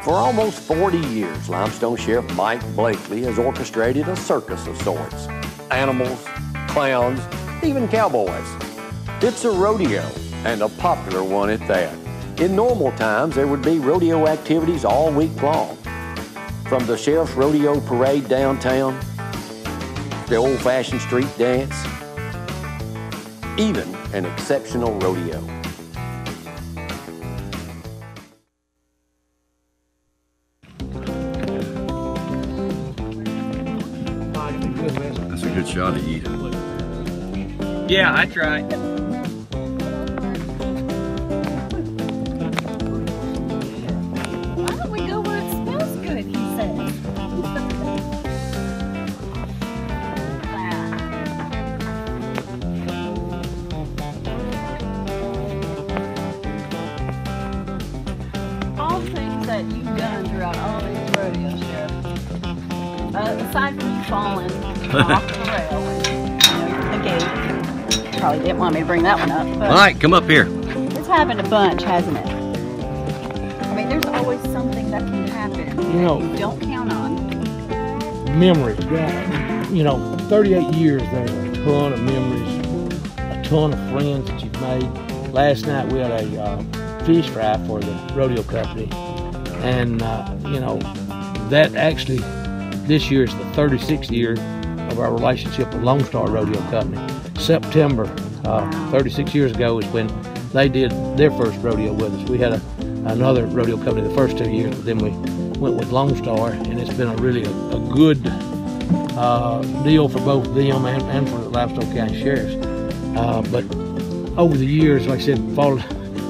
For almost 40 years, Limestone Sheriff Mike Blakely has orchestrated a circus of sorts. Animals, clowns, even cowboys. It's a rodeo, and a popular one at that. In normal times, there would be rodeo activities all week long. From the Sheriff's Rodeo Parade downtown, the old-fashioned street dance, even an exceptional rodeo. That's a good shot of eating. Yeah, I tried. Why don't we go where it smells good, he says. All things that you've done throughout all these rodeos, Sheriff. Aside from you falling off the rail and the gate. Probably didn't want me to bring that one up. But Mike, come up here. it's happened a bunch, hasn't it? I mean, there's always something that can happen that you don't count on. Memories, yeah. 38 years, there's a ton of memories, a ton of friends that you've made. Last night we had a fish fry for the rodeo company, and that actually, this year is the 36th year of our relationship with Lone Star Rodeo Company. September 36 years ago is when they did their first rodeo with us. We had another rodeo company the first 2 years, but then we went with Lone Star, and it's been a really good deal for both them and for the Limestone County Sheriffs. But over the years, like I said,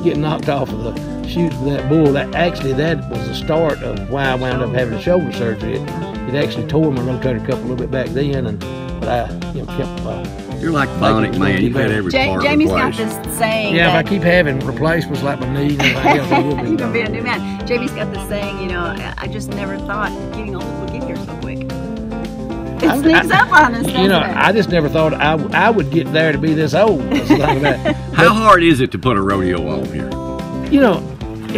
getting knocked off of the chute of that bull, that was the start of why I wound up having a shoulder surgery. It actually tore my rotator cuff a little bit back then, but I kept. You're like Bionic Man. You've had every part Jamie's replaced. got this saying. Yeah, that if I keep having replacements like my knee and everything else, I will be. you're gonna be a new man. Jamie's got this saying, I just never thought getting old would get here so quick. It sneaks up on us, doesn't it? I just never thought I would get there to be this old. How hard is it to put a rodeo on here?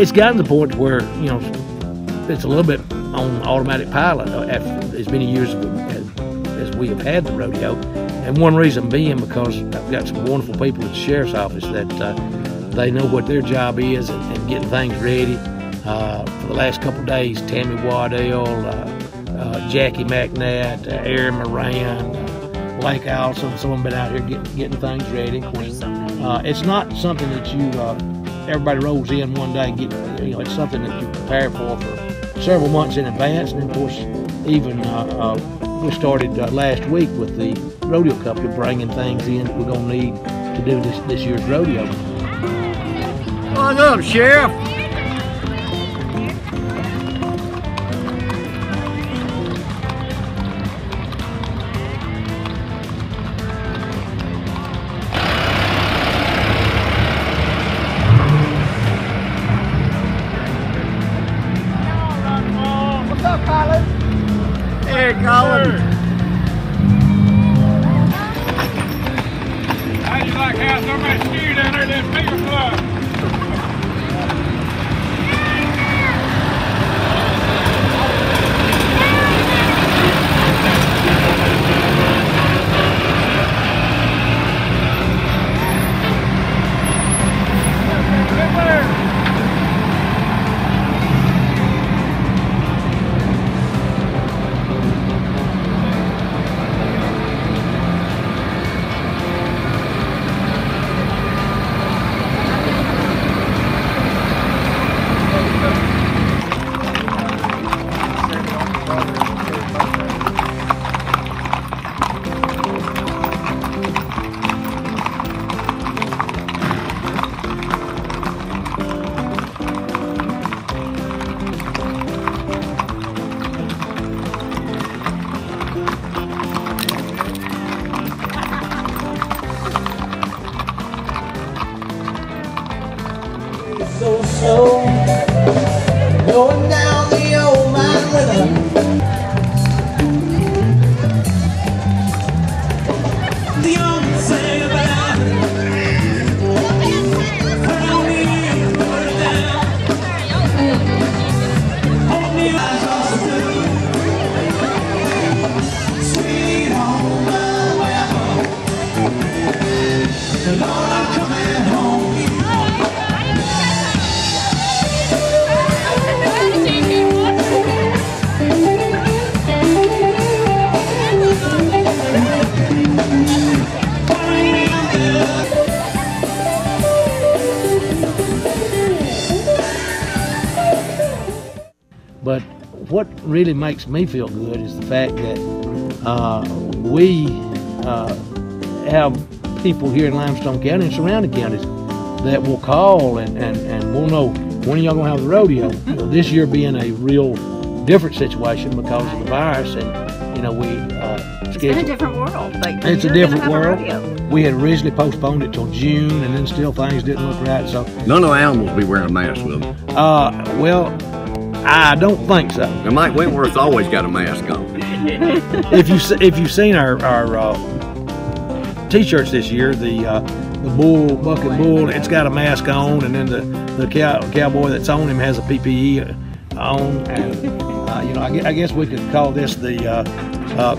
It's gotten to the point where it's a little bit on automatic pilot after as many years as we have had the rodeo. And one reason being because I've got some wonderful people at the Sheriff's Office that they know what their job is and getting things ready. For the last couple of days, Tammy Waddell, Jackie McNatt, Aaron Moran, Blake Allison, some of them been out here getting things ready. It's not something that everybody rolls in one day and it's something that you prepare for several months in advance. And of course, even we started last week with the rodeo company bringing things in that we're going to need to do this year's rodeo. What's up, Sheriff? What's up, Colin? Hey, Colin. How do you like how so much stew down there in that finger club? But what really makes me feel good is the fact that we have people here in Limestone County and surrounding counties that will call and we'll know, when are y'all gonna have the rodeo? You know, this year being a real different situation because of the virus, and you know, we it's been a different world. Like, it's a different world. We had originally postponed it till June, and then still things didn't look right. So none of the animals will be wearing masks with them. Well, I don't think so. Now, Mike Wentworth's always got a mask on. If you've seen our T-shirts this year, the bull, bucking bull, it's got a mask on, and then the cowboy that's on him has a PPE on. And, you know, I guess we could call this the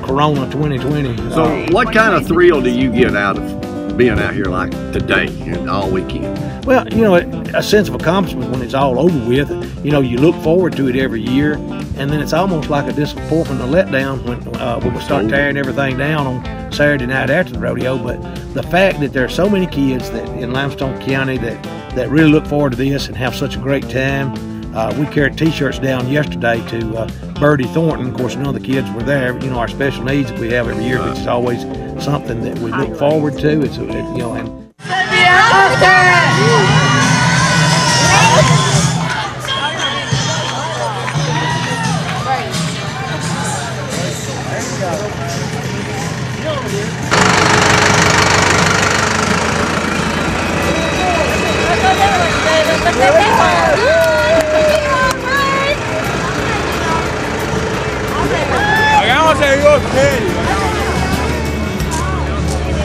Corona 2020. So what kind of thrill do you get out of being out here like today and all weekend? Well, you know, a sense of accomplishment when it's all over with. You know, you look forward to it every year, and then it's almost like a disappointment, a letdown when we start tearing everything down on Saturday night after the rodeo. But the fact that there are so many kids that in Limestone County that really look forward to this and have such a great time. We carried T-shirts down yesterday to Birdie Thornton. Of course, none of the kids were there. You know, our special needs that we have every year, which is always something that we look forward to. It's you know, and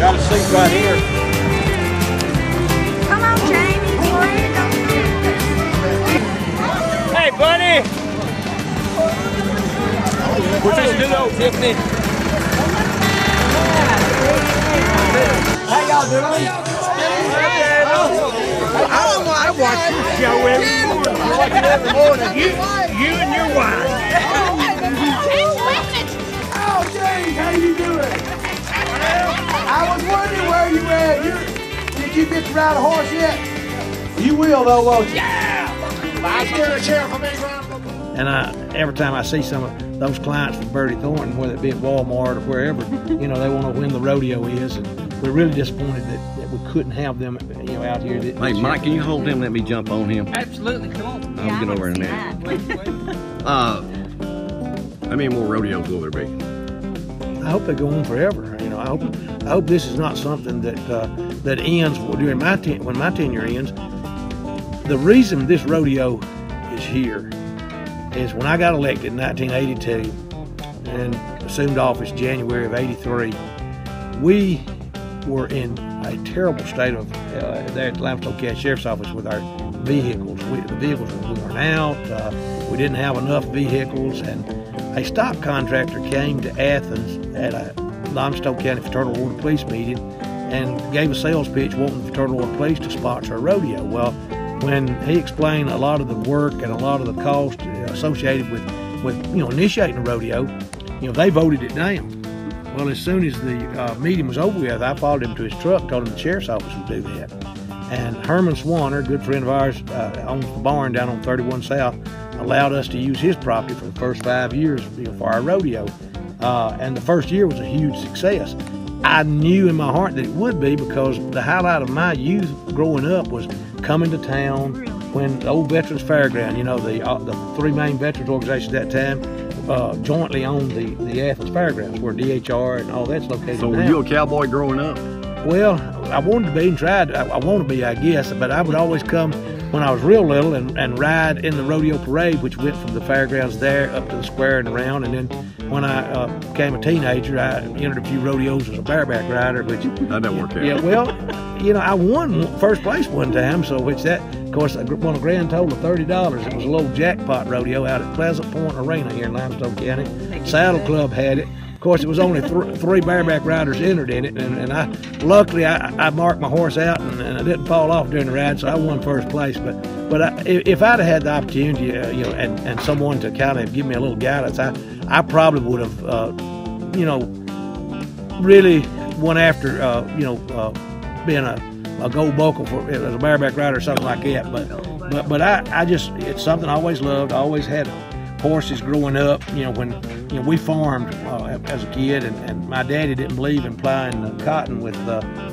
got a seat right here. Come on, Jamie, boy. Hey, buddy. What's this new old Tiffany? How y'all doing? I watch your show every morning. You and your wife. Oh, James, how you doing? I was wondering where you at. Did you get to ride a horse yet? You will, though, won't you? Yeah! I scared a chair from me. And every time I see some of those clients from Birdie Thornton, whether it be at Walmart or wherever, you know, they want to know when the rodeo is, and we're really disappointed that we couldn't have them, you know, out here. Hey, Mike, can you hold him? Let me jump on him. Absolutely, come on. I'll get over in there. How many more rodeos will there be? I hope they go on forever. You know, I hope this is not something that ends during when my tenure ends. The reason this rodeo is here is when I got elected in 1982 and assumed office January of '83, we were in a terrible state of there at the Limestone County Sheriff's Office with our vehicles. The vehicles were worn out. We didn't have enough vehicles, and a stock contractor came to Athens at a Limestone County Fraternal Order Police meeting and gave a sales pitch wanting the Fraternal Order Police to sponsor a rodeo. Well, when he explained a lot of the work and a lot of the cost associated with you know, initiating a rodeo, you know, they voted it down. Well, as soon as the meeting was over with, I followed him to his truck, told him the sheriff's office would do that. And Herman Swanner, a good friend of ours, owns the barn down on 31 South, allowed us to use his property for the first 5 years, you know, for our rodeo. And the first year was a huge success. I knew in my heart that it would be, because the highlight of my youth growing up was coming to town when the old Veterans Fairground, you know, the three main veterans organizations at that time, jointly owned the Athens Fairgrounds, where DHR and all that's located. So were you a cowboy growing up? Well, I wanted to be and tried. I want to be, I guess, but I would always come when I was real little and ride in the rodeo parade, which went from the fairgrounds there up to the square and around. And then when I became a teenager, I entered a few rodeos as a bareback rider, which That didn't work out. yeah, well, you know, I won first place one time, so of course, I won a grand total of $30. It was a little jackpot rodeo out at Pleasant Point Arena here in Limestone County. Saddle Club had it. Of course, it was only three bareback riders entered in it, and luckily I marked my horse out and I didn't fall off during the ride, so I won first place. But if I'd have had the opportunity, you know, and someone to kind of give me a little guidance, I probably would have, you know, really went after, you know, being a gold buckle as a bareback rider or something like that. But I just, it's something I always loved. I always had horses growing up. When we farmed as a kid, and my daddy didn't believe in plowing cotton with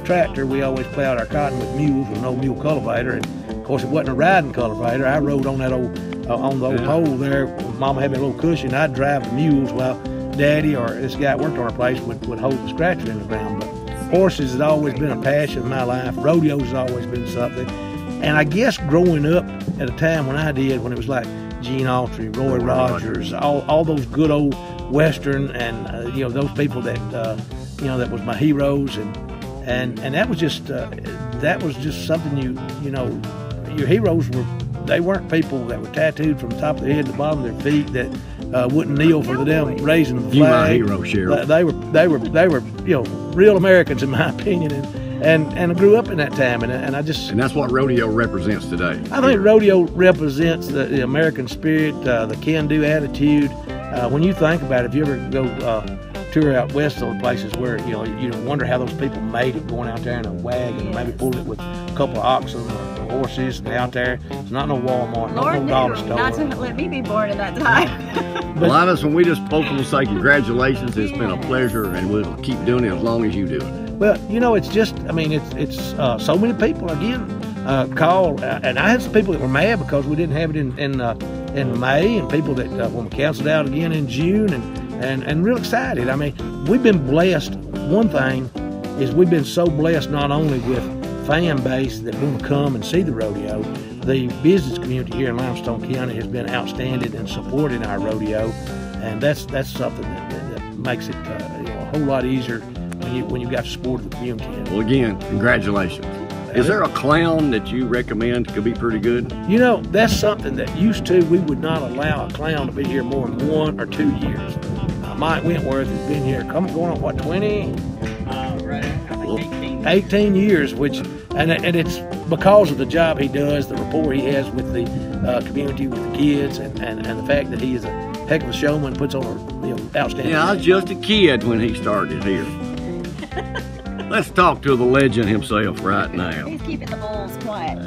tractor. We always plowed our cotton with mules with no mule cultivator, and of course it wasn't a riding cultivator. I rode on that old pole there. Mama had me a little cushion. I'd drive the mules while Daddy or this guy that worked on our place would hold the scratcher in the ground. But horses has always been a passion in my life. Rodeos has always been something. And I guess growing up at a time when it was like Gene Autry, Roy Rogers, all those good old Western, and those people that that was my heroes, and that was just something your heroes they weren't people that were tattooed from the top of their head to the bottom of their feet that wouldn't kneel for them raising the flag. You my hero, Sheriff. They were real Americans in my opinion, and I grew up in that time, and that's what rodeo represents today. I think rodeo represents the American spirit, the can-do attitude. When you think about it, if you ever go tour out west of the places where you wonder how those people made it, going out there in a wagon, maybe pulled it with a couple of oxen or horses and out there. It's not no Walmart, no dollar store. Not to let me be born at that time. Well, Linus, when we just both will say congratulations. It's been a pleasure, and we'll keep doing it as long as you do it. Well, it's just, it's so many people again call, and I had some people that were mad because we didn't have it in May, and people that when we canceled out again in June, and real excited. We've been blessed. One thing is we've been so blessed not only with fan base that want to come and see the rodeo. The business community here in Limestone County has been outstanding in supporting our rodeo, and that's something that makes it a whole lot easier when you've got the support of the community. Well, again, congratulations. Is there a clown that you recommend could be pretty good? That's something that used to, we would not allow a clown to be here more than 1 or 2 years. Mike Wentworth has been here, going on what, 20? Right, I think 18 years, and it's because of the job he does, the rapport he has with the community, with the kids, and the fact that he is a heck of a showman, puts on a outstanding. Yeah, I was just a kid when he started here. Let's talk to the legend himself right now. He's keeping the bulls quiet.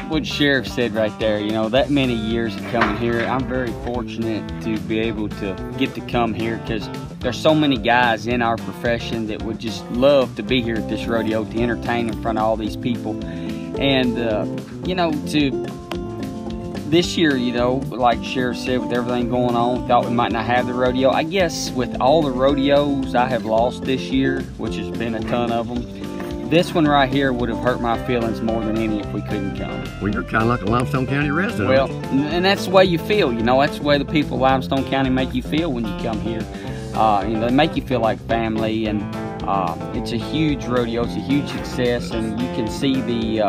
What Sheriff said right there, that many years of coming here, I'm very fortunate to be able to get to come here because there's so many guys in our profession that would just love to be here at this rodeo to entertain in front of all these people. And, this year, like Sheriff said, with everything going on, thought we might not have the rodeo. I guess with all the rodeos I have lost this year, which has been a ton of them, this one right here would have hurt my feelings more than any if we couldn't come. Well, you're kind of like a Limestone County resident. Well, and that's the way you feel, that's the way the people of Limestone County make you feel when you come here. They make you feel like family, and it's a huge rodeo, it's a huge success, and you can see the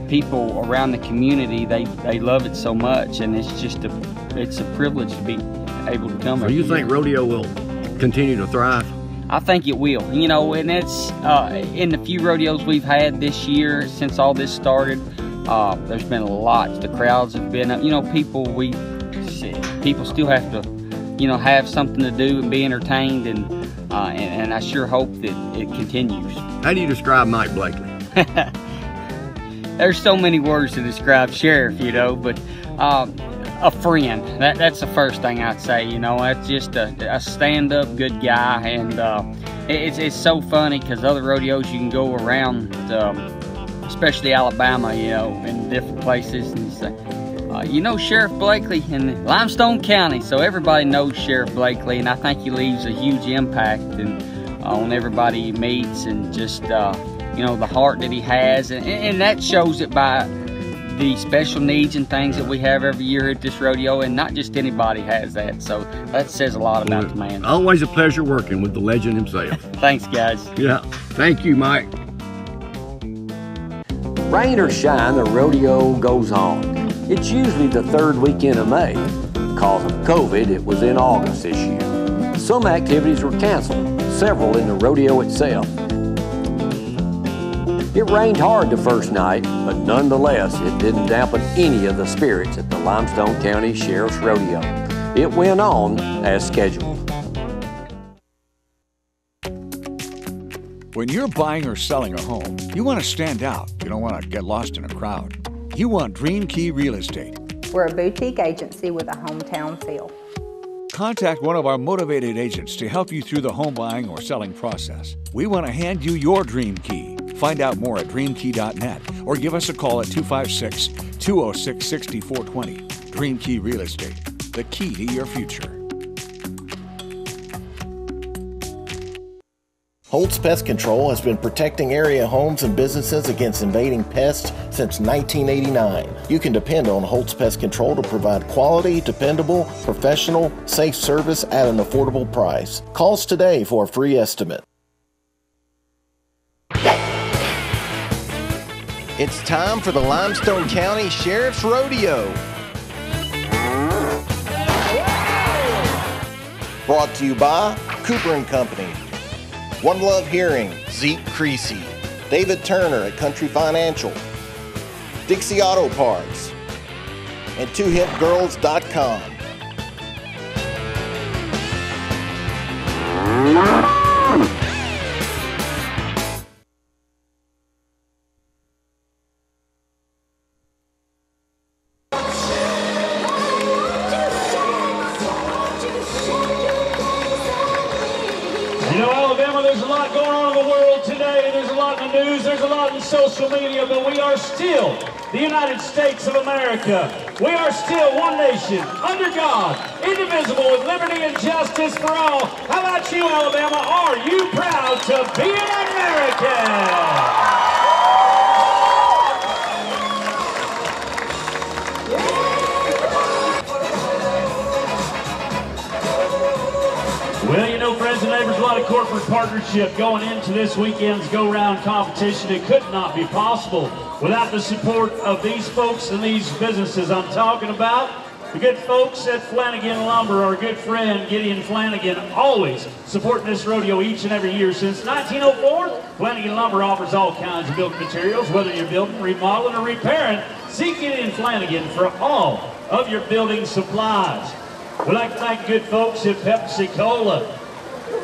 people around the community, they love it so much, and it's a privilege to be able to come. So you think rodeo will continue to thrive? I think it will, and it's in the few rodeos we've had this year since all this started, there's been lots. The crowds have been, people still have to, have something to do and be entertained, and I sure hope that it continues. How do you describe Mike Blakely? There's so many words to describe Sheriff, but a friend. That's the first thing I'd say. That's just a stand-up good guy, and it's so funny because other rodeos you can go around, especially Alabama, in different places, and you say, Sheriff Blakely in Limestone County, so everybody knows Sheriff Blakely, and I think he leaves a huge impact on everybody he meets, and just the heart that he has, and that shows it by the special needs and things that we have every year at this rodeo, and not just anybody has that, so that says a lot about the man. Always a pleasure working with the legend himself. Thanks, guys. Yeah, thank you, Mike. Rain or shine, the rodeo goes on. It's usually the 3rd weekend of May. Because of COVID, it was in August this year. Some activities were canceled, several in the rodeo itself. It rained hard the first night, but nonetheless, it didn't dampen any of the spirits at the Limestone County Sheriff's Rodeo. It went on as scheduled. When you're buying or selling a home, you want to stand out. You don't want to get lost in a crowd. you want Dream Key Real Estate. We're a boutique agency with a hometown feel. Contact one of our motivated agents to help you through the home buying or selling process. We want to hand you your Dream Key. Find out more at dreamkey.net or give us a call at 256-206-6420. Dream Key Real Estate, the key to your future. Holtz Pest Control has been protecting area homes and businesses against invading pests since 1989. You can depend on Holtz Pest Control to provide quality, dependable, professional, safe service at an affordable price. Call us today for a free estimate. It's time for the Limestone County Sheriff's Rodeo. Brought to you by Cooper & Company, One Love Hearing, Zeke Creasy, David Turner at Country Financial, Dixie Auto Parts, and 2HipGirls.com. You know, Alabama, there's a lot going on in the world today. There's a lot in the news. There's a lot in social media. But we are still the United States of America. We are still one nation, under God, indivisible, with liberty and justice for all. How about you, Alabama? Are you proud to be an American? Well, you know, friends and neighbors, a lot of corporate partnership going into this weekend's go-round competition. It could not be possible without the support of these folks and these businesses I'm talking about. The good folks at Flanagan Lumber, our good friend Gideon Flanagan, always supporting this rodeo each and every year. Since 1904, Flanagan Lumber offers all kinds of building materials, whether you're building, remodeling, or repairing. See Gideon Flanagan for all of your building supplies. We'd like to thank the good folks at Pepsi-Cola.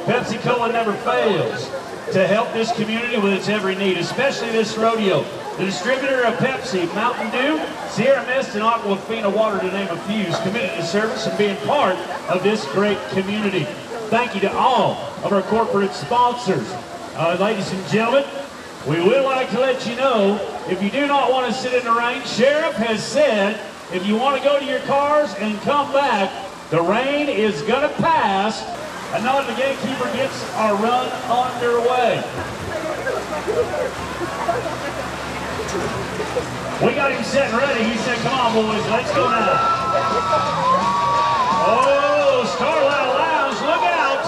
Pepsi-Cola never fails to help this community with its every need, especially this rodeo. The distributor of Pepsi, Mountain Dew, Sierra Mist, and Aquafina water, to name a few, is committed to service and being part of this great community. Thank you to all of our corporate sponsors. Ladies and gentlemen, we would like to let you know, if you do not want to sit in the rain, Sheriff has said, if you want to go to your cars and come back, the rain is going to pass. And now the gatekeeper gets our run underway. We got him set and ready. He said, come on, boys, let's go now. Oh, Starlight Lounge, look out.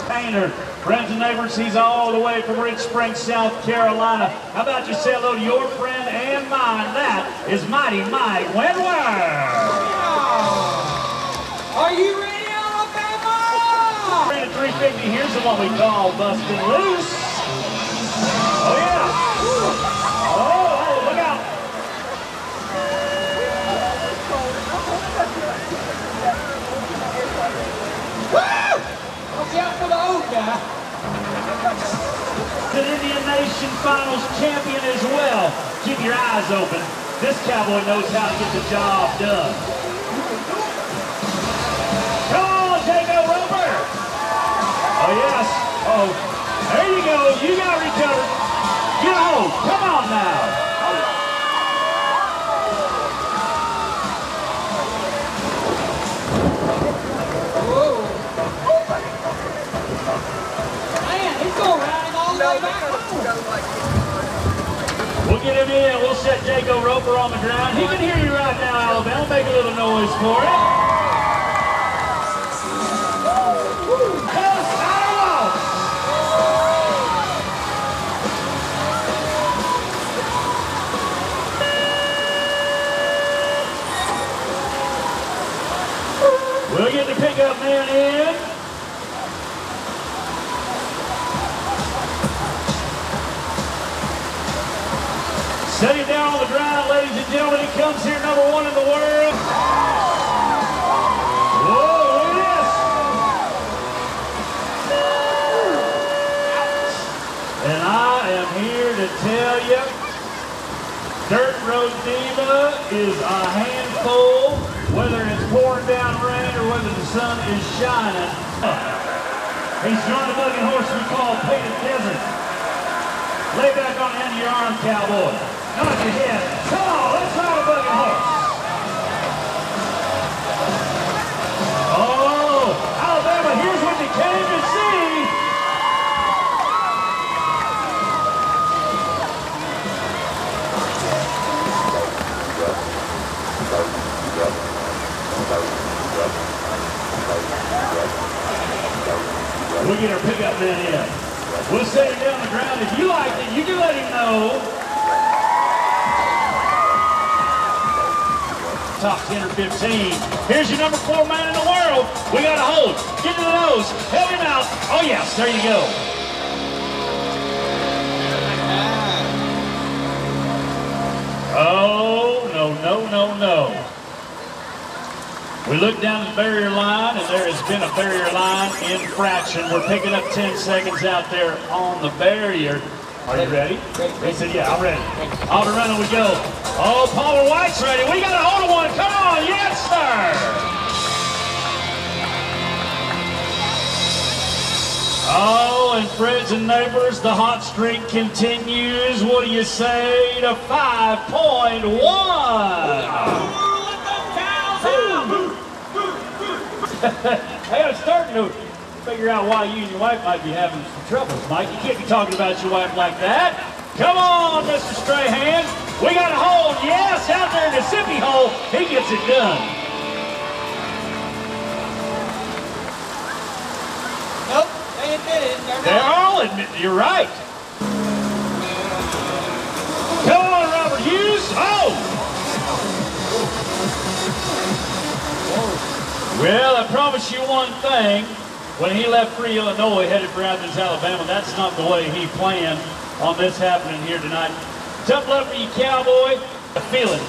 Painter. Friends and neighbors, he's all the way from Rich Springs, South Carolina. How about you say hello to your friend and mine? That is Mighty Mike Wentworth. Are you ready, Alabama? At 350, here's the one we call Bustin' Loose. Oh, yeah. Oh, look out. Woo! Watch out for the old guy. The Indian Nation Finals champion as well. Keep your eyes open. This cowboy knows how to get the job done. Come on, Jacob Roper. Oh, yes. Oh, there you go. You got to recover. Go. Come on now. We'll get him in. We'll set Jacob Roper on the ground. He can hear you right now, Alabama. Make a little noise for him. We'll get the pickup man in. Set him down on the ground, ladies and gentlemen. He comes here number 1 in the world. Whoa, look at this. tell you, Dirt Road Diva is a handful, whether it's pouring down rain or whether the sun is shining. He's joined a bucking horse we call Painted Desert. Lay back on the end of your arm, cowboy. Nod your head. Come on, let's ride a bucking horse. Oh, Alabama, here's what they came to see. We'll get our pickup man in. We'll set him down the ground. If you like it, you can let him know. Top 10 or 15. Here's your number 4 man in the world. We got a hold. Get to the nose. Help him out. Oh, yes. There you go. Oh, no, no, no, no. We look down the barrier line, and there has been a barrier line infraction. We're picking up 10 seconds out there on the barrier. Are you ready? He said, yeah, I'm ready. On the run we go. Oh, Palmer White's ready. We got a hold of one. Come on. Yes, sir. Oh, and friends and neighbors, the hot streak continues. What do you say to 5.1? Hey, I'm starting to figure out why you and your wife might be having some troubles, Mike. You can't be talking about your wife like that. Come on, Mr. Strahan. We got a hold. Yes, out there in the sippy hole. He gets it done. Nope, they admit it. They're all admitting you're right. Come on, Robert Hughes. Oh! Well, I promise you one thing. When he left for Illinois, headed for Athens, Alabama, that's not the way he planned on this happening here tonight. Tough luck for you, cowboy. I feel it.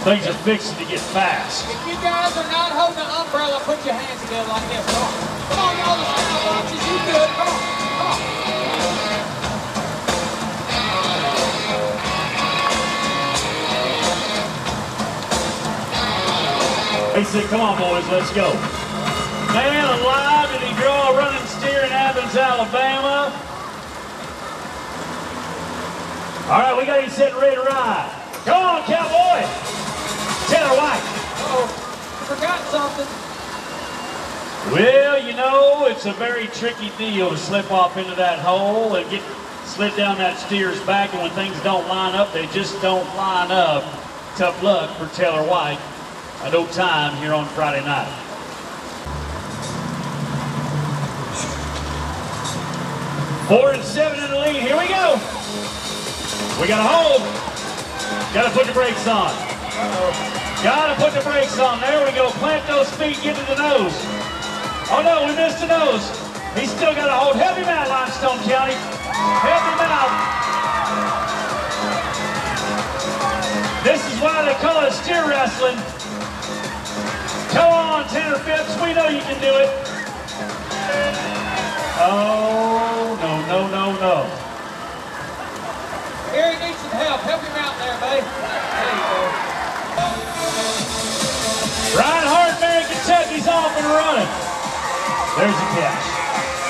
Things are fixing to get fast. If you guys are not holding an umbrella, put your hands together like this. Come on. Come on, y'all the skyboxes. You good. Come on. Come on. He said, come on, boys, let's go. Man alive, did he draw a running steer in Athens, Alabama? All right, we got him set and ready to ride. Come on, cowboy. Taylor White. Uh-oh, you forgot something. Well, you know, it's a very tricky deal to slip off into that hole and get slid down that steer's back, and when things don't line up, they just don't line up. Tough luck for Taylor White. No time here on Friday night. Four and 7 in the lead. Here we go. We got a hold. Got to put the brakes on. Got to put the brakes on. There we go. Plant those feet. Get to the nose. Oh no, we missed the nose. He's still got a hold. Help him out, Limestone County. Help him out. This is why they call it steer wrestling. Come on, Tanner Phipps, we know you can do it. Oh, no, no, no, no. Gary needs some help. Help him out there, buddy. There you go. Ryan Hardman, Kentucky's off and running. There's the catch.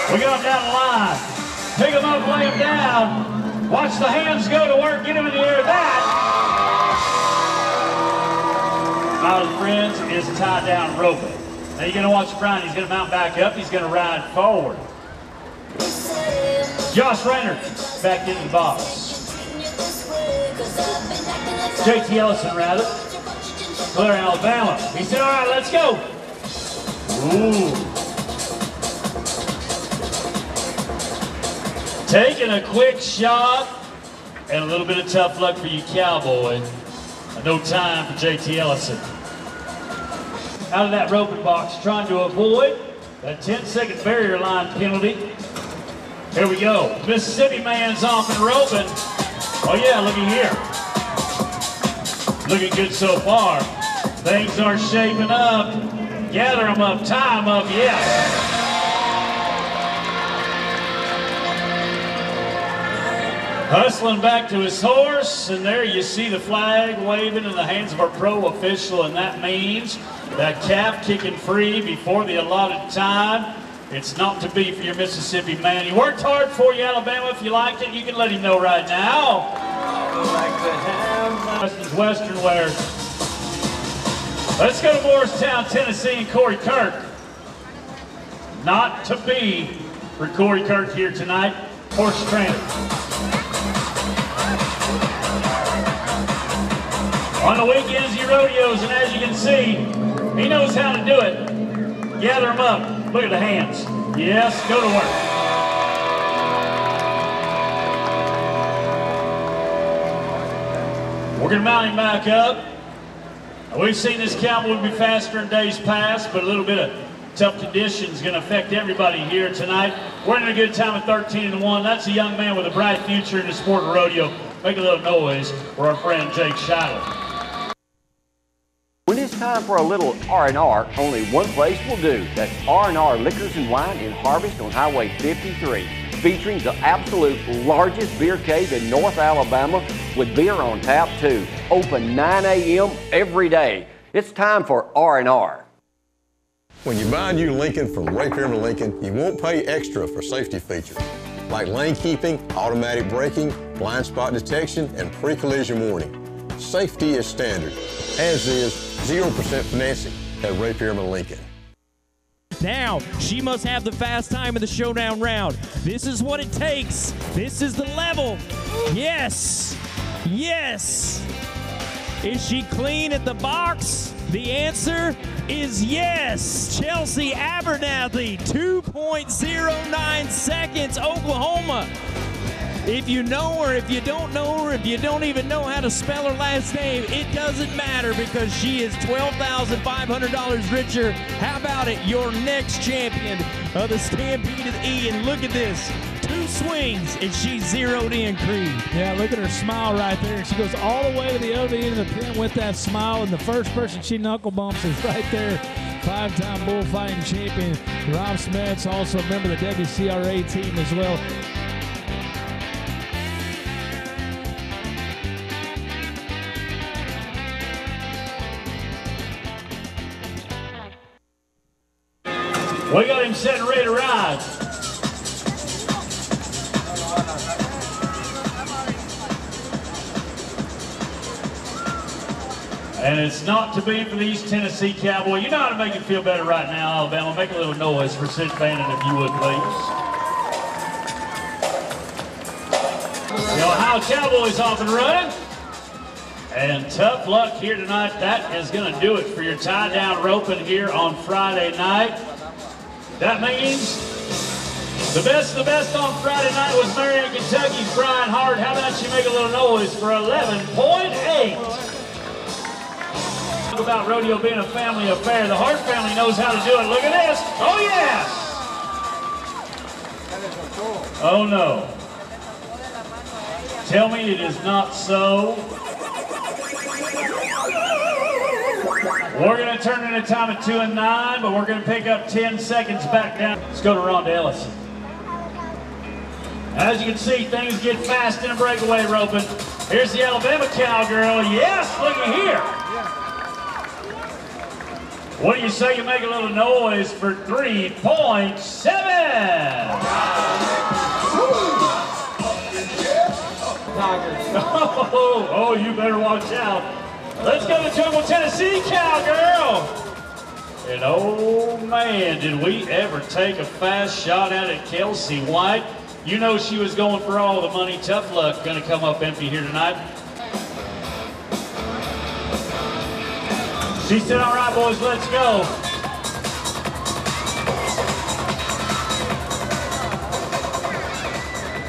We got him down the line. Pick him up, lay him down. Watch the hands go to work, get him in the air. That, my friends, is tied down roping. Now you're going to watch Brian. He's going to mount back up. He's going to ride forward. Josh Raynor back into the box. JT Ellison, rather. Blair, Alabama. He said, all right, let's go. Ooh. Taking a quick shot and a little bit of tough luck for you, cowboy. No time for JT Ellison. Out of that roping box, trying to avoid that 10-second barrier line penalty. Here we go. Mississippi man's off and roping. Oh yeah, looky here. Looking good so far. Things are shaping up. Gather them up, tie them up, yes. Hustling back to his horse, and there you see the flag waving in the hands of our pro official, and that means that calf kicking free before the allotted time. It's not to be for your Mississippi man. He worked hard for you, Alabama. If you liked it, you can let him know right now. Like to have Western wear. Let's go to Morristown, Tennessee, and Corey Kirk. Not to be for Corey Kirk here tonight, horse trainer. On the weekends, he rodeos, and as you can see, he knows how to do it. Gather them up. Look at the hands. Yes, go to work. We're going to mount him back up. We've seen this cowboy be faster in days past, but a little bit of tough conditions going to affect everybody here tonight. We're in a good time at 13-1. That's a young man with a bright future in the sport of rodeo. Make a little noise for our friend Jake Shiloh. When it's time for a little R&R, only one place will do. That's R&R Liquors and Wine in Harvest on Highway 53, featuring the absolute largest beer cave in North Alabama with beer on tap too. Open 9 a.m. every day. It's time for R&R. When you buy a new Lincoln from Ray Pearman Lincoln, you won't pay extra for safety features like lane keeping, automatic braking, blind spot detection, and pre-collision warning. Safety is standard, as is 0% financing at Ray Pearman Lincoln. Now, she must have the fast time in the showdown round. This is what it takes. This is the level. Yes. Yes. Is she clean at the box? The answer is yes. Chelsea Abernathy, 2.09 seconds, Oklahoma. If you know her, if you don't know her, if you don't even know how to spell her last name, it doesn't matter because she is $12,500 richer. How about it? Your next champion of the Stampede of the E. And look at this. 2 swings and she's zeroed in, Creed. Yeah, look at her smile right there. She goes all the way to the other end of the pen with that smile, and the first person she knuckle bumps is right there. 5-time bullfighting champion Rob Smets, also a member of the WCRA team as well. We got him set and ready to ride. And it's not to be for these Tennessee Cowboys. You know how to make it feel better right now, Alabama. Make a little noise for Sid Bannon, if you would, please. The Ohio Cowboys off and running. And tough luck here tonight. That is going to do it for your tie-down roping here on Friday night. That means the best of the best on Friday night was Marion, Kentucky's Brian Hart. How about you make a little noise for 11.8? Talk about rodeo being a family affair. The Hart family knows how to do it. Look at this. Oh, yes. Oh, no. Tell me it is not so. We're going to turn in a time of 2 and 9, but we're going to pick up 10 seconds back down. Let's go to Rhonda Ellis. As you can see, things get fast in a breakaway roping. Here's the Alabama cowgirl. Yes, looky here. What do you say you make a little noise for 3.7? Oh, you better watch out. Let's go to Jungle, Tennessee cowgirl. And oh man, did we ever take a fast shot at it, Kelsey White. You know she was going for all the money. Tough luck gonna come up empty here tonight. She said, all right, boys, let's go.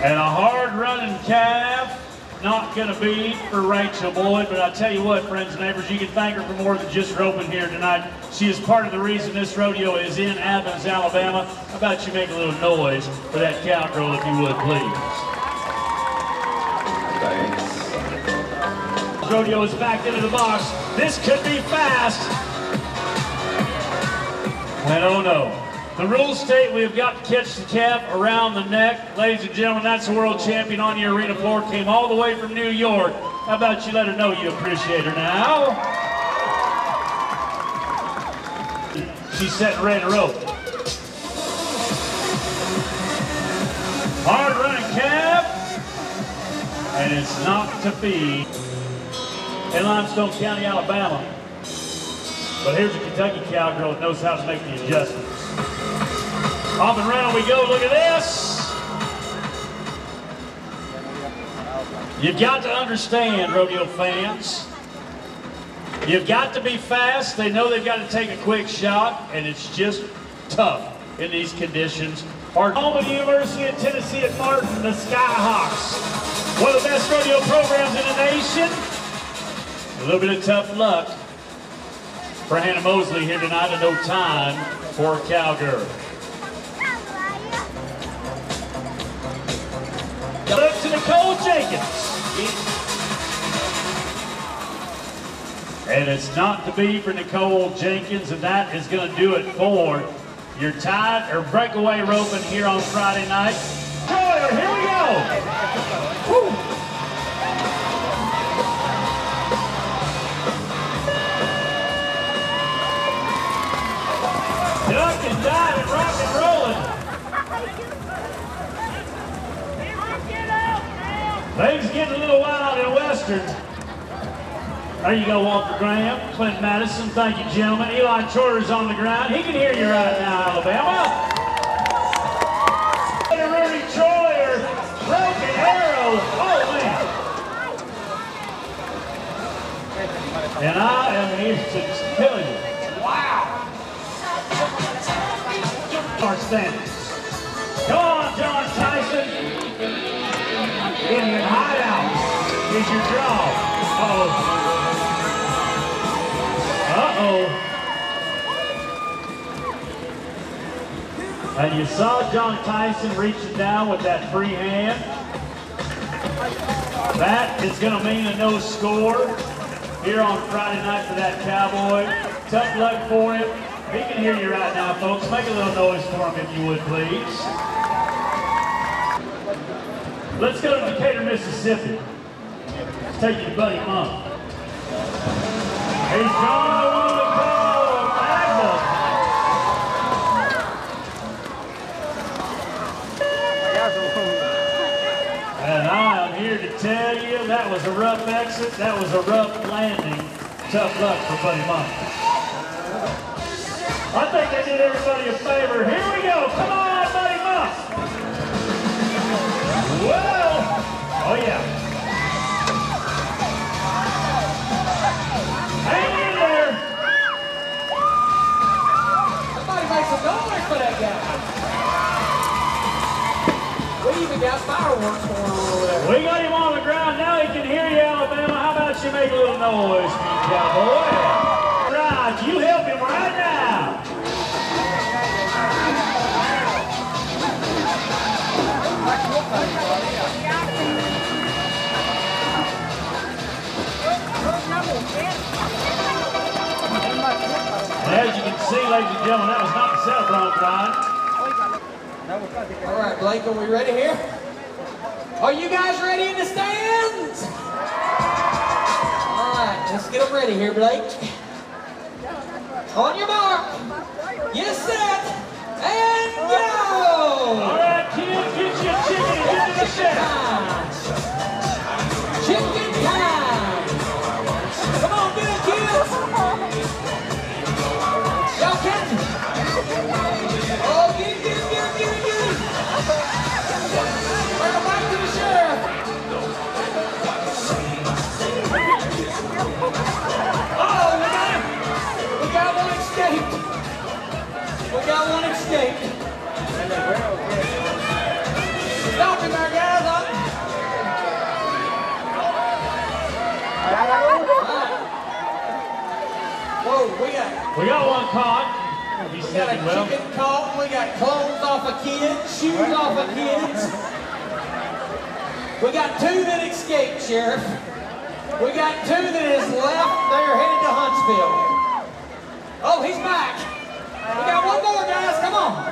And a hard running calf. Not going to be for Rachel Boyd, but I tell you what, friends and neighbors, you can thank her for more than just roping here tonight. She is part of the reason this rodeo is in Athens, Alabama. How about you make a little noise for that cowgirl, if you would, please. Thanks. Rodeo is back into the box. This could be fast. And oh no. The rules state we have got to catch the calf around the neck. Ladies and gentlemen, that's the world champion on your arena floor. Came all the way from New York. How about you let her know you appreciate her now? She's setting ready to rope. Hard running calf. And it's not to be in Limestone County, Alabama. But here's a Kentucky cowgirl that knows how to make the adjustments. Off and round we go, look at this. You've got to understand, rodeo fans, you've got to be fast. They know they've got to take a quick shot, and it's just tough in these conditions. Our home of the University of Tennessee at Martin, the Skyhawks. One of the best rodeo programs in the nation. A little bit of tough luck for Hannah Mosley here tonight, and no time for a cowgirl. Look to Nicole Jenkins. And it's not to be for Nicole Jenkins, and that is going to do it for your tie or breakaway roping here on Friday night. Here we go. Woo. Duck and dive and rock and rolling. Things getting a little wild in Western. There you go, Walter Graham, Clint Madison, thank you, gentlemen. Eli Troyer's on the ground. He can hear you right now, Alabama. Rudy Troyer, broken arrow. Oh, man. And I am here to tell you, wow. Our standings. Come on, John Tyson. Indian hideout is your draw. Uh-oh. Uh-oh. And you saw John Tyson reaching down with that free hand. That is going to mean a no score here on Friday night for that cowboy. Tough luck for him. He can hear you right now, folks. Make a little noise for him if you would, please. Let's go to Decatur, Mississippi. Let's take you to Buddy Monk. He's drawing the one to call Magna. And I am here to tell you that was a rough exit, that was a rough landing. Tough luck for Buddy Monk. I think they did everybody a favor. Here we go. Come on, Buddy Monk. Well, oh yeah. Hang in there. Somebody make some noise for that guy. We even got fireworks going on over there. We got him on the ground. Now he can hear you, Alabama. How about you make a little noise, cowboy? Right, you help him right now. And as you can see, ladies and gentlemen, that was not the setup wrong, Brian. All right, Blake, are we ready here? Are you guys ready in the stands? All right, let's get them ready here, Blake. On your mark, get set, and go! All right, kids, get your chicken and get to the shed. Chicken time! Come on, get it, kids! Y'all catch it! Oh, get it! Bring it back to the sheriff! Oh, we got one escaped! We got one escaped! Stop him there, guys! Whoa, we got one caught. We got a chicken caught. We got clothes off of kids, shoes off of kids. We got two that escaped, Sheriff. We got two that is left. They're headed to Huntsville. Oh, he's back. We got one more, guys. Come on.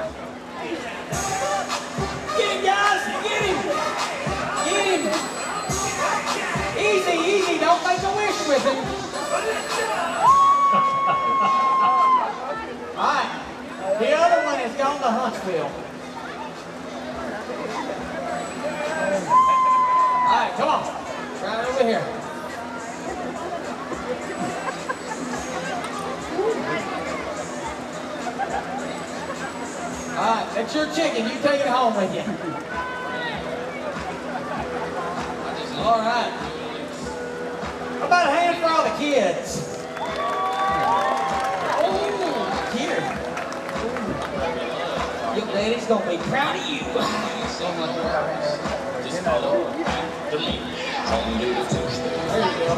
of Huntsville. All right, come on. Right over here. All right, that's your chicken. You take it home with you. All right. How about a hand for all the kids? Oh, here. Your daddy's gonna be proud of you. Just follow the lead. There you go.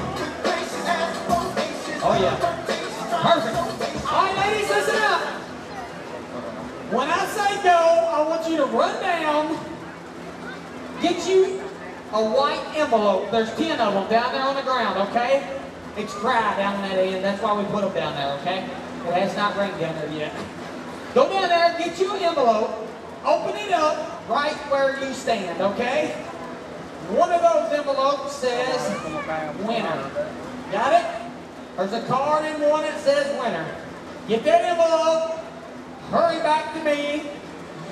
Oh yeah. Perfect. All right, ladies, listen up. When I say go, I want you to run down, get you a white envelope. There's 10 of them down there on the ground, okay? It's dry down that end. That's why we put them down there, okay? It has not rained down there yet. Go down there, get you an envelope, open it up right where you stand, okay? One of those envelopes says winner. Got it? There's a card in one that says winner. Get that envelope, hurry back to me.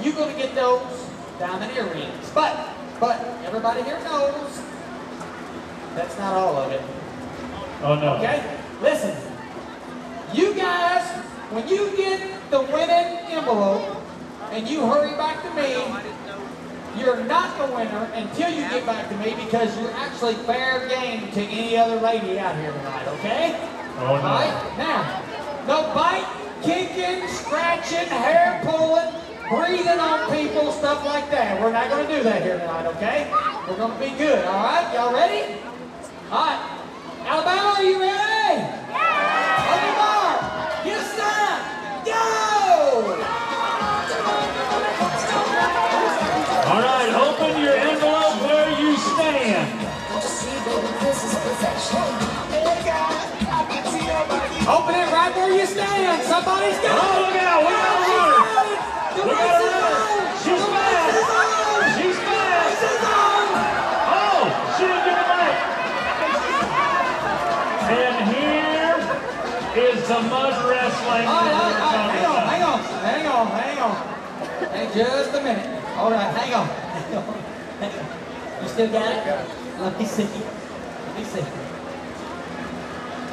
You're going to get those diamond earrings. But everybody here knows that's not all of it. Oh no. Okay? Listen. You guys, when you get the winning envelope and you hurry back to me, you're not the winner until you get back to me because you're actually fair game to any other lady out here tonight, okay? Oh no. All right? Now, no biting, kicking, scratching, hair pulling, breathing on people, stuff like that. We're not going to do that here tonight, okay? We're going to be good, all right? Y'all ready? All right. Alabama, are you ready? Yeah! On your mark, get set, go! All right, open your envelope where you stand. Open it right where you stand. Somebody's got it. Oh, look out. We got a runner. We got a runner. She's fast. She's fast. Oh, she didn't get it back. And here is the mud wrestling. All right, hang on. Hey, just a minute. All right, hang on. You still got it? Let me see.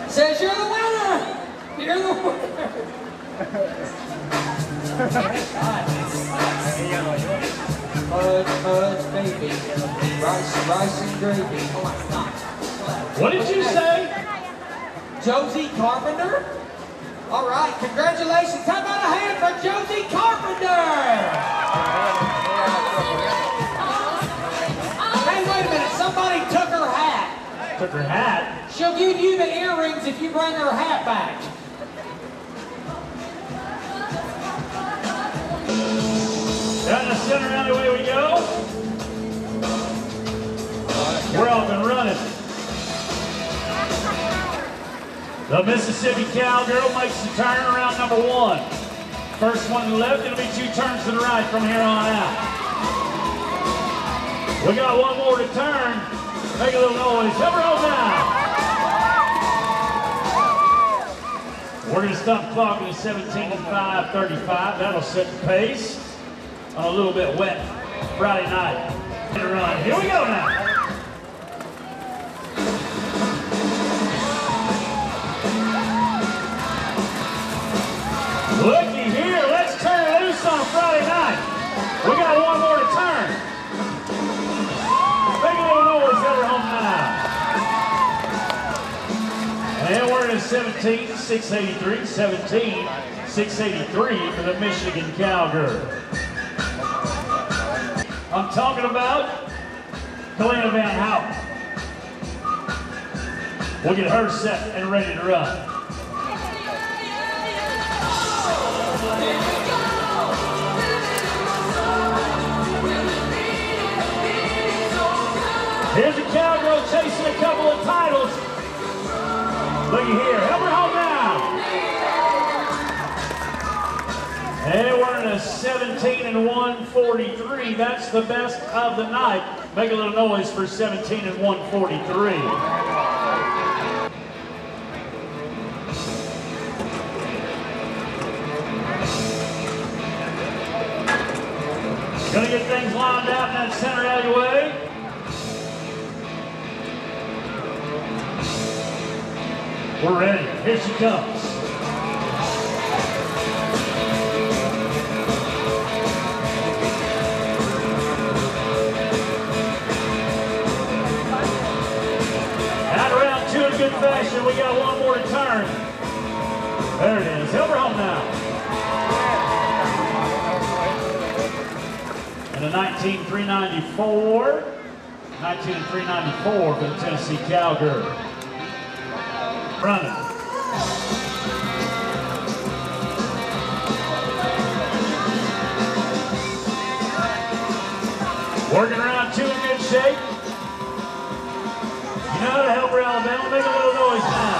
Says you're the winner. You're the winner. Fudge, baby. Rice and gravy. Oh my God. What did you say? Josie Carpenter. All right, congratulations. How about a hand for Josie Carpenter? Hey, wait a minute. Somebody took her hat. Took her hat? She'll give you the earrings if you bring her hat back. Down the center alleyway we go. We're off and running. The Mississippi Cowgirl makes the turn around number 1. First one to the left, it'll be 2 turns to the right from here on out. We got one more to turn. Make a little noise. Help her on now. We're going to stop the clock at 17:05:35. That'll set the pace on a little bit wet Friday night. Run. Here we go now. Looky here, let's turn it loose on Friday night. We got one more to turn. Make a little noise, ever home now. And we're at 17,683, 17,683 for the Michigan Cowgirl. I'm talking about Kalina Van Houten. We'll get her set and ready to run. Here's a cowgirl chasing a couple of titles. Looky here, help her home now. And we're in a 17-143. That's the best of the night. Make a little noise for 17-143. Gonna get things lined out in that center alleyway. We're ready. Here she comes. Out around two in good fashion. We got one more to turn. There it is. Help her home now. And a 19.394. 19.394 for the Tennessee Cowgirl. Running. Working around two in good shape. You know how to help her, Alabama. Make a little noise now.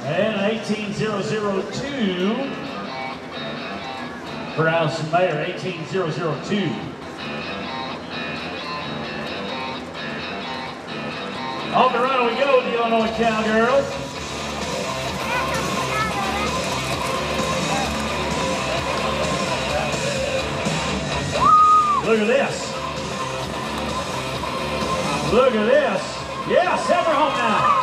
And 18.002 for Allison Mayer. 18.002. Off the run we go with the Illinois Cowgirls. Look at this. Look at this. Yes, have her home now.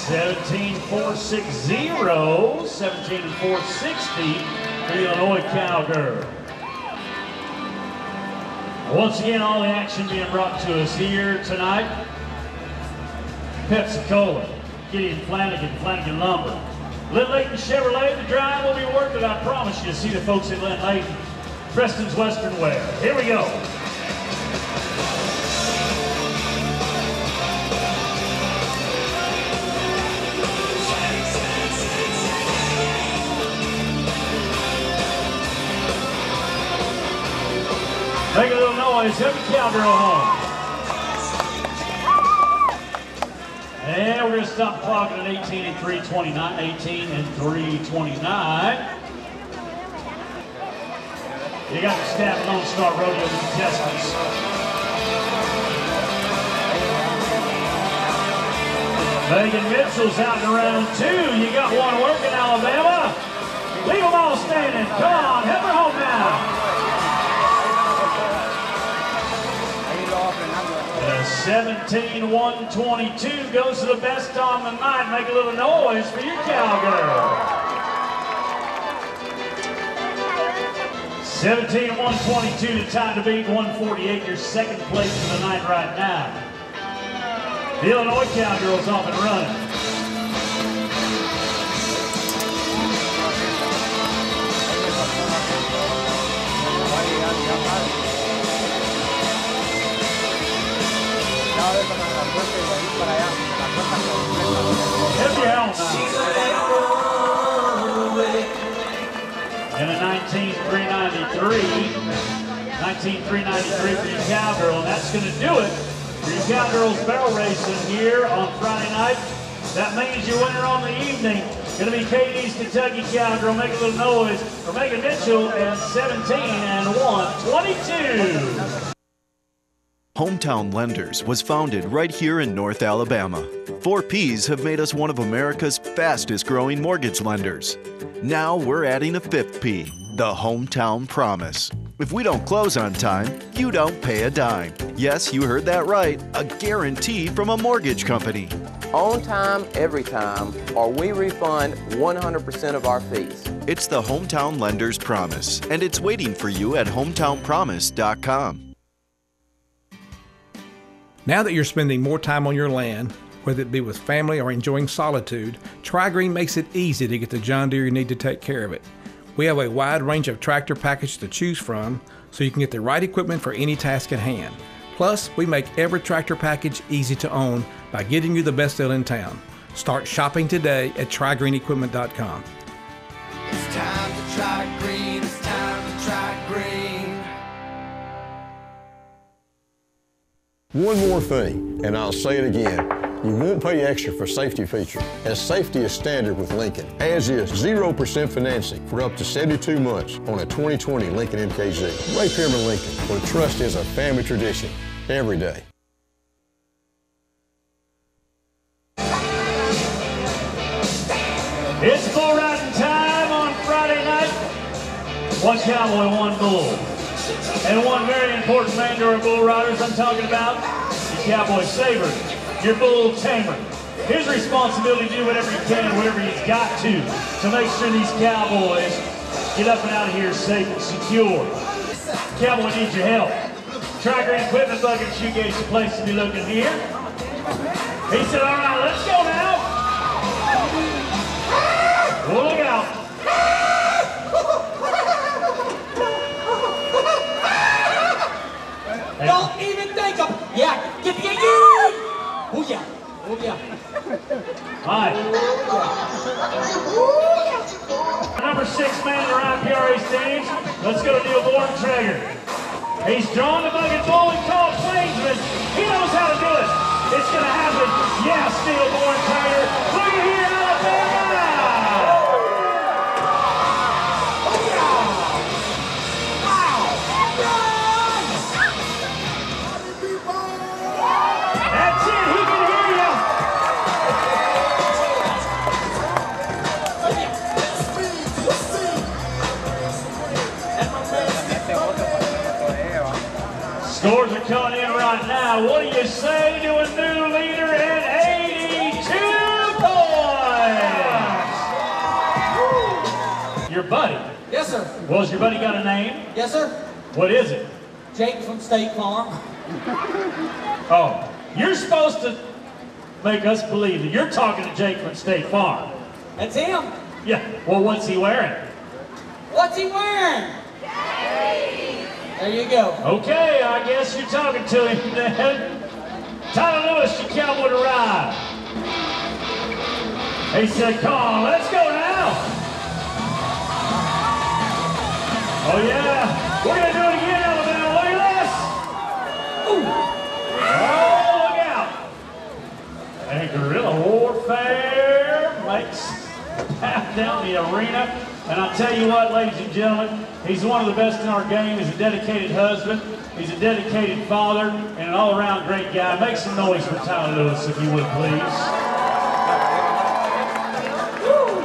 17.460. 17.460 for the Illinois Cowgirl. Once again, all the action being brought to us here tonight. Pepsi-Cola, Gideon Flanagan, Flanagan Lumber. Lynn Layton Chevrolet, the drive will be worth it. I promise you to see the folks at Lynn Layton. Preston's Western Wear. Here we go. Make a little noise, help your Cowgirl home. And we're going to stop clocking at 18 and 329. 18 and 329. You got the staff at Lone Star Rodeo with the contestants. Megan Mitchell's out in round two. You got one working, Alabama. Leave them all standing. Come on, help her home now. 17.122 goes to the best on the night. Make a little noise for your Cowgirl. 17.122, the time to beat. 148, your second place for the night right now. The Illinois Cowgirls off and running. And a 19.393. 19.393 for your Cowgirl, and that's going to do it for your Cowgirls barrel racing here on Friday night. That means your winner on the evening going to be Katie's Kentucky Cowgirl. Make a little noise for Megan Mitchell and 17.122. Hometown Lenders was founded right here in North Alabama. 4 Ps have made us one of America's fastest growing mortgage lenders. Now we're adding a 5th P, the Hometown Promise. If we don't close on time, you don't pay a dime. Yes, you heard that right, a guarantee from a mortgage company. On time, every time, or we refund 100% of our fees. It's the Hometown Lenders Promise, and it's waiting for you at hometownpromise.com. Now that you're spending more time on your land, whether it be with family or enjoying solitude, TriGreen makes it easy to get the John Deere you need to take care of it. We have a wide range of tractor packages to choose from, so you can get the right equipment for any task at hand. Plus, we make every tractor package easy to own by getting you the best deal in town. Start shopping today at TriGreenEquipment.com. It's time to try green, it's time to try green. One more thing, and I'll say it again. You won't pay extra for safety feature, as safety is standard with Lincoln, as is 0% financing for up to 72 months on a 2020 Lincoln MKZ. Ray Pearman Lincoln, where trust is a family tradition every day. It's bull riding time on Friday night. One cowboy, one bull. And one very important man to our bull riders. I'm talking about your cowboy saver, your bull tamer. His responsibility to do whatever he can, whatever he's got to make sure these cowboys get up and out of here safe and secure. Cowboy needs your help. Tracker and equipment bucket shoe gauge the place to be looking here. He said, all right, let's go now. Well, look out. Don't even think of, yeah, get you. Oh yeah, oh yeah. All right. Number 6 man in the IPRA stage. Let's go to Neil Born-Traeger. He's drawn the bucket bull and called Plainsman. He knows how to do it. It's going to happen. Yes, Neil Born-Traeger. Look at here, Alabama. That's it. He can hear you. Scores are coming in right now. What do you say to a new leader at 82 points? Your buddy. Yes, sir. Well, has your buddy got a name? Yes, sir. What is it? Jake from State Farm. Oh, you're supposed to make us believe that you're talking to Jake from State Farm. That's him. Yeah, well, what's he wearing? What's he wearing? There you go. Okay, I guess you're talking to him then. Tyler Lewis, your cowboy to ride. He said, come on, let's go now. Oh yeah, we're gonna do it again, Alabama. Look at this. Ooh. Oh, look out. And guerrilla warfare makes a path down the arena. And I'll tell you what, ladies and gentlemen, he's one of the best in our game. He's a dedicated husband. He's a dedicated father and an all-around great guy. Make some noise for Tyler Lewis, if you would, please. Woo.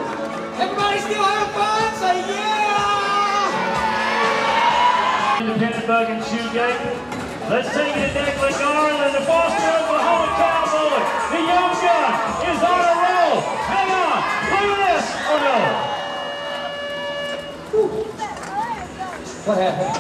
Everybody still having fun? Say yeah! Independent bug and shoe gate. Let's take it to Declan Garland, the Boston, Oklahoma Cowboy. The young gun is on a roll. Hang on. Look at this. Oh, no. What happened?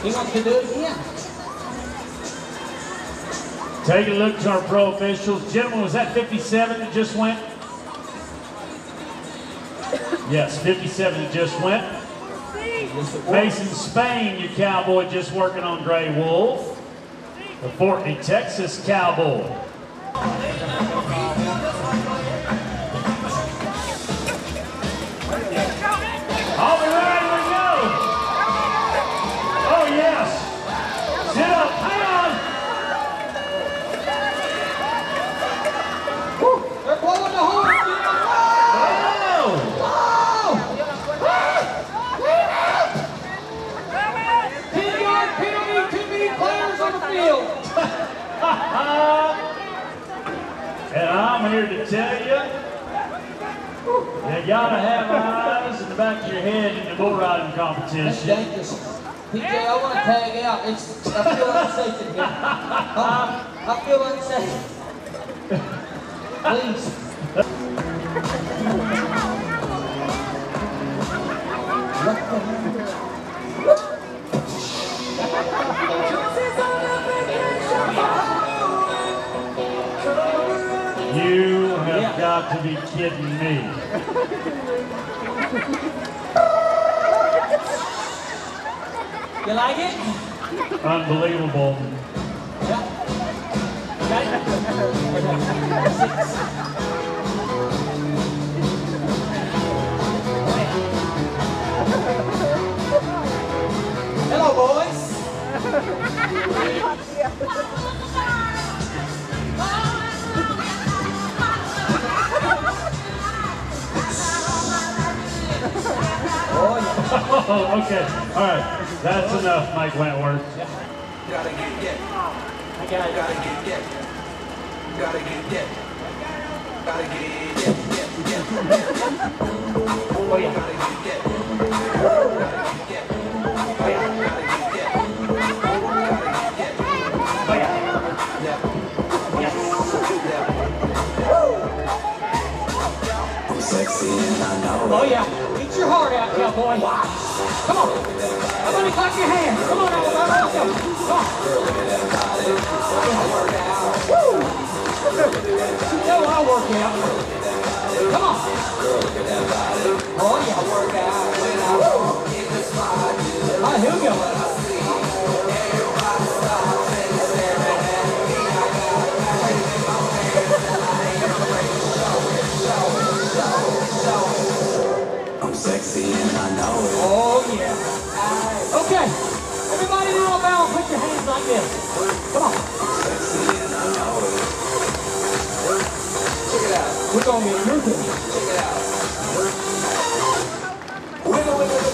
He wants to do it again. Take a look to our pro officials. Gentlemen, was that 57 that just went? Yes, 57 that just went. Mason Spain, your cowboy, just working on Gray Wolf. The Fort Lee, Texas cowboy. All right, we go. Oh, yes. Sit up. Hang on. Woo. They're blowing the horn. Oh. 10-yard penalty, 2 many players on the field. And I'm here to tell you, you gotta have eyes in the back of your head in the bull riding competition. That's dangerous. PJ, I want to tag out. I feel unsafe in here. I feel unsafe. Please. You have got to be kidding me. You like it? Unbelievable. Hello, boys. Oh, okay. All right. That's enough, Mike Wentworth. Gotta get it. I gotta get it. Gotta get it. Gotta get it. Oh yeah. Gotta get it. Gotta get it. Oh yeah. Gotta get it. Gotta get it. Oh yeah. Yes. I'm sexy and I know. Oh yeah. Eat your heart out, cowboy. Come on. Everybody clap your hands. Come on, everybody. Let's go. Come on. Woo! You know I work out. Come on. Oh yeah. Woo! All right, here we go. I'm sexy and I know it. Oh yeah. Okay. Everybody in Alabama, put your hands like this. Come on. Sexy and I know it. Check it out. We're gonna get your thing. Check it out. Wiggle, wiggle, wiggle,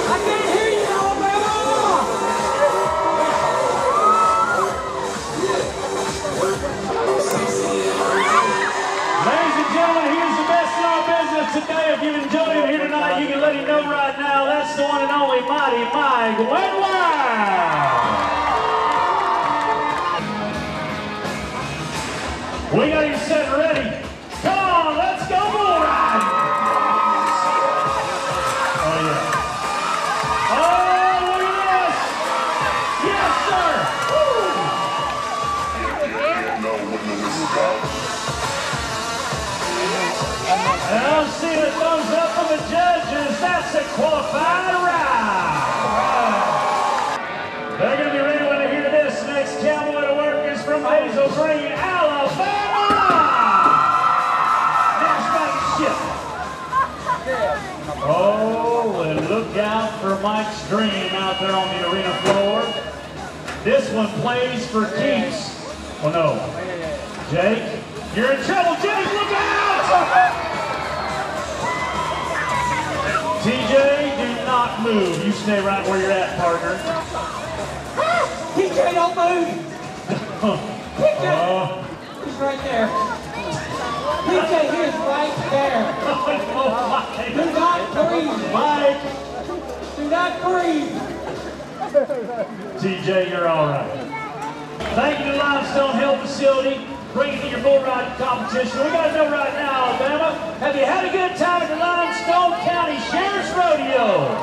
I can't hear you, Alabama. Ladies and gentlemen, here's the best in our business today. If you've enjoyed him here tonight, you can let him know right now. That's the one and only Mighty Mike Wentworth. We got him set and ready. Come on, let's go bull ride. Oh yeah. Oh, look at this. Yes, sir. And I'm seeing a thumbs up from the judges. That's a qualified ride. They're going to be ready when they hear this. Next cowboy to work is from Hazel Green, Alabama. Next back ship. Oh, and look out for Mike's dream out there on the arena floor. This one plays for keeps. Oh no. Jake, you're in trouble. Jake, look out! TJ, do not move. You stay right where you're at, partner. TJ, don't move. TJ, he's right there. TJ, he's right there. Do not breathe, Mike. Do not breathe. TJ, you're all right. Thank you to Limestone Health Facility. Bringing to your bull riding competition. We got to know right now, Alabama, have you had a good time at the Limestone County Sheriff's Rodeo?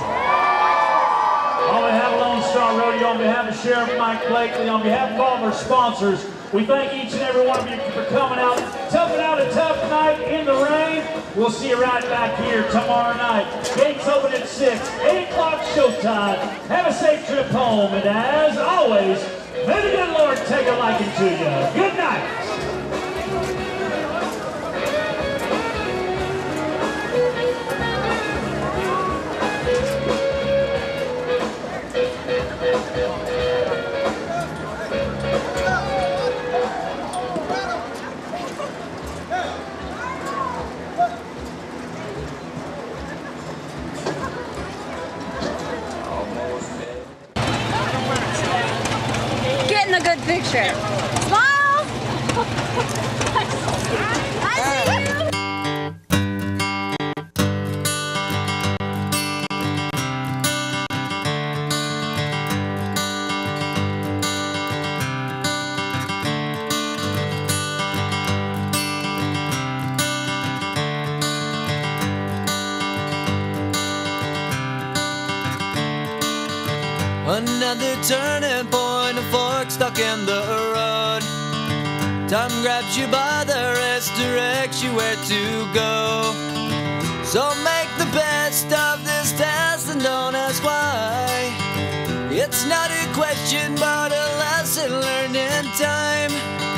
On behalf of Lone Star Rodeo, on behalf of Sheriff Mike Blakely, on behalf of all of our sponsors, we thank each and every one of you for coming out, toughing out a tough night in the rain. We'll see you right back here tomorrow night. Gates open at 6, 8 o'clock showtime. Have a safe trip home, and as always, may the good Lord take a liking to you. Good night. Getting a good picture. Smile! I see you! Another turning point, a fork stuck in the road. Time grabs you by the wrist, directs you where to go. So make the best of this test and don't ask why. It's not a question but a lesson learned in time.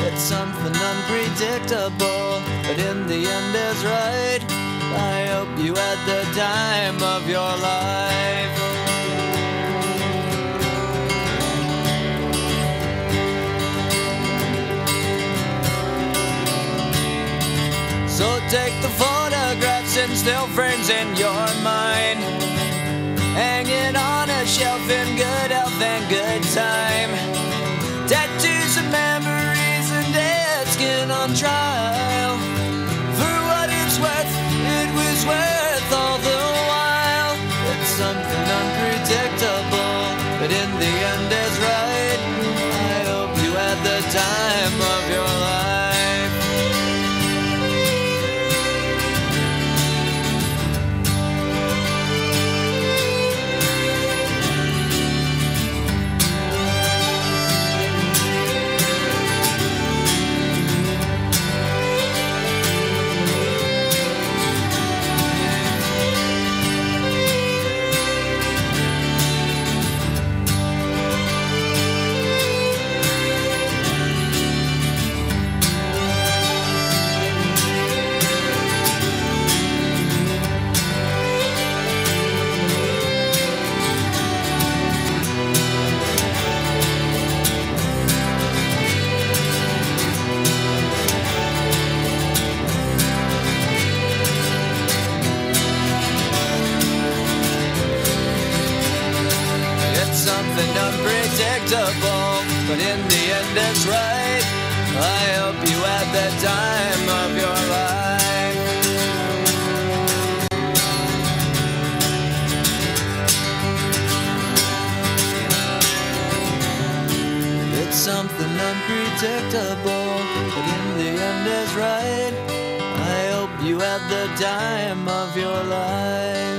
It's something unpredictable, but in the end is right. I hope you had the time of your life. So take the photographs still frames in your mind, hanging on a shelf in good health and good time. Tattoos of memories and dead skin on trial. For what it's worth, it was worth all the while. It's something unpredictable, but in the end is right. I hope you had the time of your life. Something unpredictable, but in the end it's right. I hope you had the time of your life. It's something unpredictable, but in the end it's right. I hope you had the time of your life.